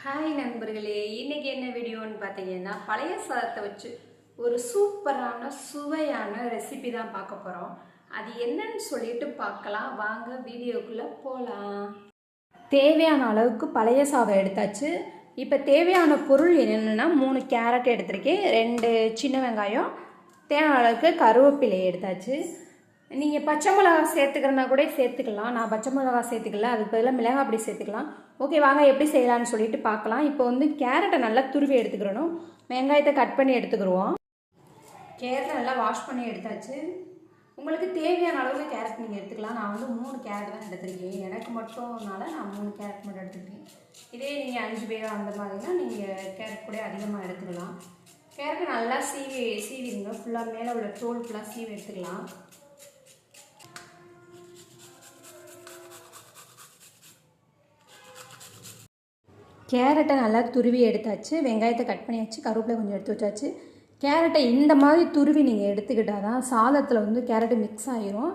Hi நண்பர்களே, இன்னைக்கு என்ன வீடியோன்னு பார்த்தீங்கன்னா பழைய சாதத்தை வச்சு ஒரு சூப்பரான சுவையான ரெசிபி தான் பார்க்க போகிறோம். அது என்னன்னு சொல்லிட்டு பார்க்கலாம் வாங்க, வீடியோக்குள்ளே போகலாம். தேவையான அளவுக்கு பழைய சாதம் எடுத்தாச்சு. இப்போ தேவையான பொருள் என்னென்னா 3 கேரட் எடுத்திருக்கேன், 2 சின்ன வெங்காயம், தேவையான அளவுக்கு கருவேப்பிலை எடுத்தாச்சு. நீங்கள் பச்சை மிளகா சேர்த்துக்கிறனா கூட சேர்த்துக்கலாம். நான் பச்சை மிளகா சேர்த்துக்கல, அதுக்கு பதிலாக மிளகா அப்படி சேர்த்துக்கலாம். ஓகே, வாங்க எப்படி செய்யலான்னு சொல்லிட்டு பார்க்கலாம். இப்போ கேரட்டை நல்லா துருவி எடுத்துக்கிறணும். வெங்காயத்தை கட் பண்ணி எடுத்துக்கிடுவோம். கேரட்டை நல்லா வாஷ் பண்ணி எடுத்தாச்சு. உங்களுக்கு தேவையான அளவுக்கு கேரட் நீங்கள் எடுத்துக்கலாம். நான் 3 கேரட் தான் எடுத்துருக்கேன். எனக்கு மட்டும்னால நான் 3 கேரட் மட்டும் எடுத்துருக்கேன். இதே நீங்கள் 5 பேர் அந்த மாதிரினா நீங்கள் கேரட் கூட அதிகமாக எடுத்துக்கலாம். கேரட்டை நல்லா சீவிடுங்க. ஃபுல்லாக மேலே உள்ள தோல் ஃபுல்லாக சீவி எடுத்துக்கலாம். கேரட்டை நல்லா துருவி எடுத்தாச்சு. வெங்காயத்தை கட் பண்ணியாச்சு. கருவேப்பிலை கொஞ்சம் எடுத்து வச்சாச்சு. கேரட்டை இந்த மாதிரி துருவி நீங்கள் எடுத்துக்கிட்டால் தான் சாதத்தில் கேரட்டு மிக்ஸ் ஆகிரும்.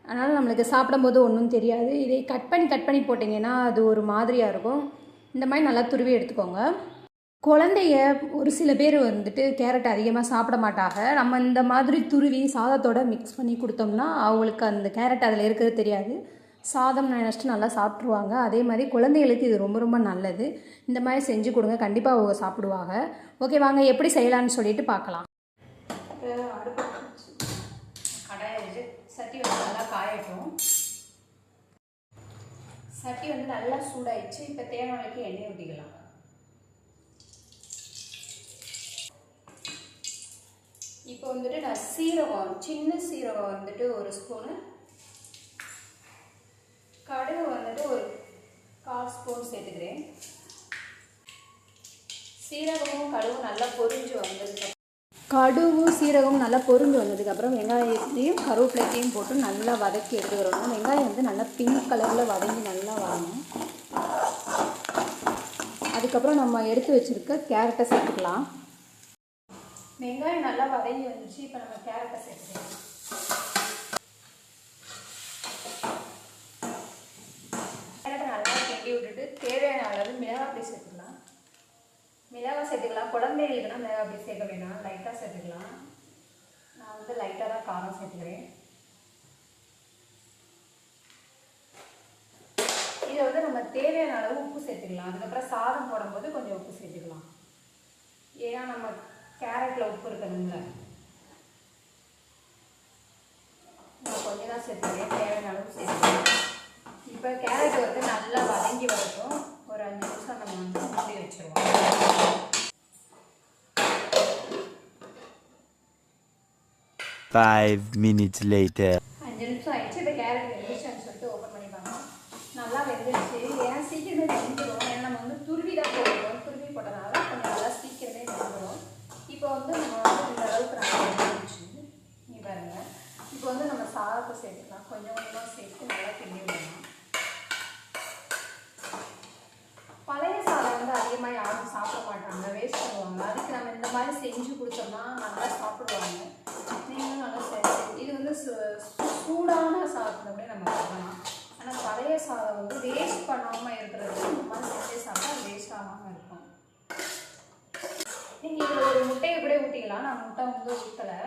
அதனால் நம்மளுக்கு சாப்பிடும்போது ஒன்றும் தெரியாது. இதை கட் பண்ணி போட்டிங்கன்னா அது ஒரு மாதிரியாக இருக்கும். இந்த மாதிரி நல்லா துருவி எடுத்துக்கோங்க. குழந்தைய ஒரு சில பேர் கேரட் அதிகமாக சாப்பிட மாட்டாங்க. நம்ம இந்த மாதிரி துருவி சாதத்தோடு மிக்ஸ் பண்ணி கொடுத்தோம்னா அவங்களுக்கு அந்த கேரட் அதில் இருக்கிறது தெரியாது. சாதம் நினச்சிட்டு நல்லா சாப்பிட்ருவாங்க. அதே மாதிரி குழந்தைகளுக்கு இது ரொம்ப ரொம்ப நல்லது. இந்த மாதிரி செஞ்சு கொடுங்க, கண்டிப்பாக அவங்க சாப்பிடுவாங்க. ஓகே, வாங்க எப்படி செய்யலான்னு சொல்லிட்டு பார்க்கலாம். அடுப்பு கடாயை வச்சு சட்டி நல்லா காயட்டும். சட்டி நல்லா சூடாயிடுச்சு. இப்போ தேவையானக்கு எண்ணெய் ஊற்றிக்கலாம். இப்போ நான் சீரகம், சின்ன சீரகம் 1 ஸ்பூனு, கடுகு ஒரு 1/4 ஸ்பூன் சேர்த்துக்கிறேன். சீரகமும் கடுகும் நல்லா பொரிஞ்சு வந்ததுக்கப்புறம் வெங்காயத்தையும் கருவேப்பிலையும் போட்டு நல்லா வதக்கி எடுத்துக்கிறோம். வெங்காயம் நல்லா பிங்க் கலரில் வதங்கி நல்லா வரணும். அதுக்கப்புறம் நம்ம எடுத்து வச்சுருக்க கேரட்டை சேர்த்துக்கலாம். வெங்காயம் நல்லா வதங்கி வந்துச்சு. இப்போ நம்ம கேரட்டை சேர்த்துக்கலாம். விட்டுட்டு தேவையான அளவு மிளகாய் சேர்த்துக்கலாம். குழந்தைகளுக்குனா மிளகாய் சேர்க்க வேணாம், லைட்டாக சேர்த்துக்கலாம். நான் லைட்டாக தான் காரம் சேர்த்துக்கிறேன். இதை நம்ம தேவையான அளவு உப்பு சேர்த்துக்கலாம். அதுக்கப்புறம் சாதம் போடும்போது கொஞ்சம் உப்பு சேர்த்துக்கலாம். ஏன்னா நம்ம கேரட்டில் உப்பு இருக்கணும்ல. நான் கொஞ்சம் தான் சேர்த்துக்கிறேன், தேவையான அளவு சேர்த்துக்கலாம். இப்போ கேரட் நல்லா வதங்கி வரட்டும். ஒரு 5 நிமிஷம் நம்ம மூடி வச்சுருவோம். 5 minutes later. 5 நிமிஷம் ஆயிடுச்சு. இப்போ கேரட் வெந்துருச்சுன்னு சொல்லிட்டு ஓப்பன் பண்ணி பார்க்கலாம். நல்லா வெந்துருச்சு. ஏன்னா சீக்கிரமே வெந்துடும். ஏன்னா நம்ம துருவி தான் போடுவோம். துருவி போட்டனால கொஞ்சம் நல்லா சீக்கிரமே வெந்துடும். இப்போ நம்ம இந்த அளவுக்கு நல்லா வெந்துருச்சு. நீ பாருங்கள். இப்போ நம்ம சாதத்தை சேர்த்துக்கலாம். கொஞ்சம் கொஞ்சமாக சேர்த்து நல்லா கிண்டி விடலாம். பழைய சாதம் அதிகமாக யாரும் சாப்பிட மாட்டாங்க, வேஸ்ட் பண்ணுவாங்க. அதுக்கு நம்ம இந்த மாதிரி செஞ்சு கொடுத்தோம்னா நல்லா சாப்பிடுவாங்க. நீங்களும் நல்லா இது சூடான சாதத்தை கூட நம்ம பண்ணலாம். ஆனால் பழைய சாதம் வேஸ்ட் பண்ணாமல் இருக்கிறது இந்த மாதிரி செஞ்சு சாப்பிட்டா வேஸ்ட் ஆகாமல் இருக்கும். நீங்கள் இதில் ஒரு முட்டையை கூட ஊற்றிக்கலாம். நான் முட்டை ஊற்றலை.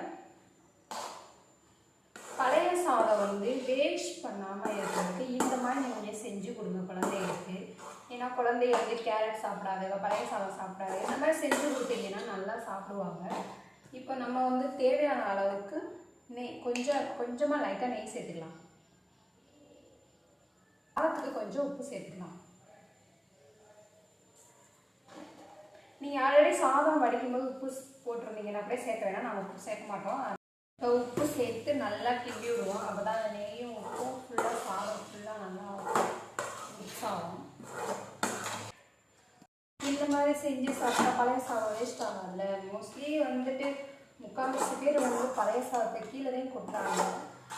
பழைய சாதம் வேஸ்ட் பண்ணாமல் இருக்கிறதுக்கு இந்த மாதிரி நீங்கள் செஞ்சு கொடுங்க குழந்தைகளுக்கு. ஏன்னா குழந்தைங்க கேரட் சாப்பிடாது, பழைய சாதம் சாப்பிடாது. இந்த மாதிரி செஞ்சு கொடுத்தீங்கன்னா நல்லா சாப்பிடுவாங்க. இப்போ நம்ம தேவையான அளவுக்கு நெய் கொஞ்சமாக லைட்டாக நெய் சேர்த்துக்கலாம். சாதத்துக்கு கொஞ்சம் உப்பு சேர்த்துக்கலாம். நீங்கள் ஆல்ரெடி சாதம் வடிக்கும்போது உப்பு போட்டிருந்தீங்கன்னா அப்படியே சேர்க்க வேணாம். நாங்கள் உப்பு சேர்க்க மாட்டோம். உப்பு சேர்த்து நல்லா கிண்டி விடுவோம். அப்போ தான் நெய்யும் உப்பும் ஃபுல்லாக சாதம் ஃபுல்லாக நல்லா மிக்ஸ் ஆகும். இந்த மாதிரி செஞ்சு சாப்பிட்டா பழைய சாதம் வேஸ்ட் ஆகாதுல்ல. மோஸ்ட்லி 3/4 பேர் பழைய சாதத்தை கீழே தான் கொட்டுறாங்க.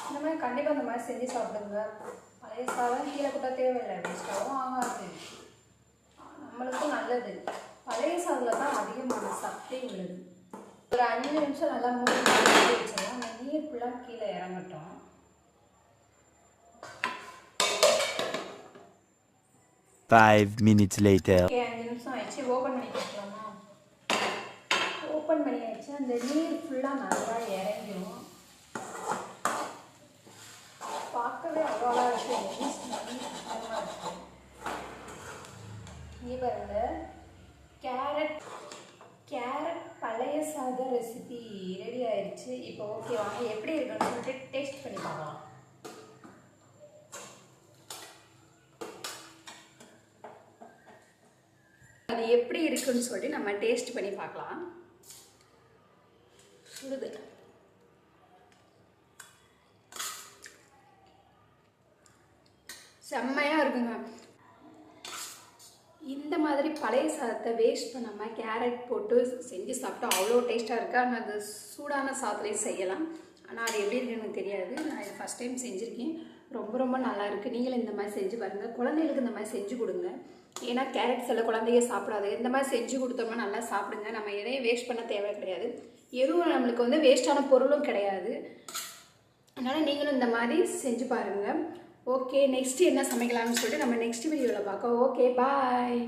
இந்த மாதிரி கண்டிப்பாக இந்த மாதிரி செஞ்சு சாப்பிடுங்க. பழைய சாதம் கீழே கொட்ட தேவையில்லை, வேஸ்ட்டாகவும் ஆகாது, நம்மளுக்கும் நல்லது. பழைய சாதத்தில் தான் அதிகமான சத்தே உள்ளது. ஒரு 5 நிமிஷம் நல்லா மூடி வச்சிடலாம். அந்த நீர் ஃபுல்லாக கீழே இறங்கட்டும். 5 minutes later. 5 நிமிஷம் இந்த நீர் ஃபுல்லாக நல்லா இறங்கிடும். பார்க்கவே அவ்வளோ இருக்குது. இங்கே பாருங்க, கேரட் பழைய சாதம் ரெசிபி ரெடி ஆயிடுச்சு. இப்போ ஓகே, வாங்க எப்படி இருக்குன்னு சொல்லிட்டு டேஸ்ட் பண்ணி பார்க்கலாம். அது எப்படி இருக்குன்னு சொல்லி நம்ம டேஸ்ட் பண்ணி பார்க்கலாம். சுடுது. செம்மையாக இருக்குங்க. இந்த மாதிரி பழைய சாதத்தை வேஸ்ட் பண்ணாமல் கேரட் போட்டு செஞ்சு சாப்பிட்டா அவ்வளோ டேஸ்ட்டாக இருக்குது. ஆனால் அது சூடான சாதத்துலேயும் செய்யலாம். ஆனால் அது எப்படி இருக்குன்னு எனக்கு தெரியாது. நான் இது ஃபஸ்ட் டைம் செஞ்சுருக்கேன். ரொம்ப ரொம்ப நல்லா இருக்குது. நீங்களும் இந்த மாதிரி செஞ்சு பாருங்கள். குழந்தைகளுக்கு இந்த மாதிரி செஞ்சு கொடுங்க. ஏன்னா கேரட் சில குழந்தைங்க சாப்பிடாது. இந்த மாதிரி செஞ்சு கொடுத்தோம்னா நல்லா சாப்பிடுங்க. நம்ம எதையும் வேஸ்ட் பண்ண தேவை கிடையாது. எதுவும் நம்மளுக்கு வந்து வேஸ்ட்டான பொருளும் கிடையாது. அதனால் நீங்களும் இந்த மாதிரி செஞ்சு பாருங்கள். ஓகே, நெக்ஸ்ட்டு என்ன சமைக்கலாம்னு சொல்லிட்டு நம்ம நெக்ஸ்ட் வீடியோவில் பார்க்கலாம். ஓகே, பாய்.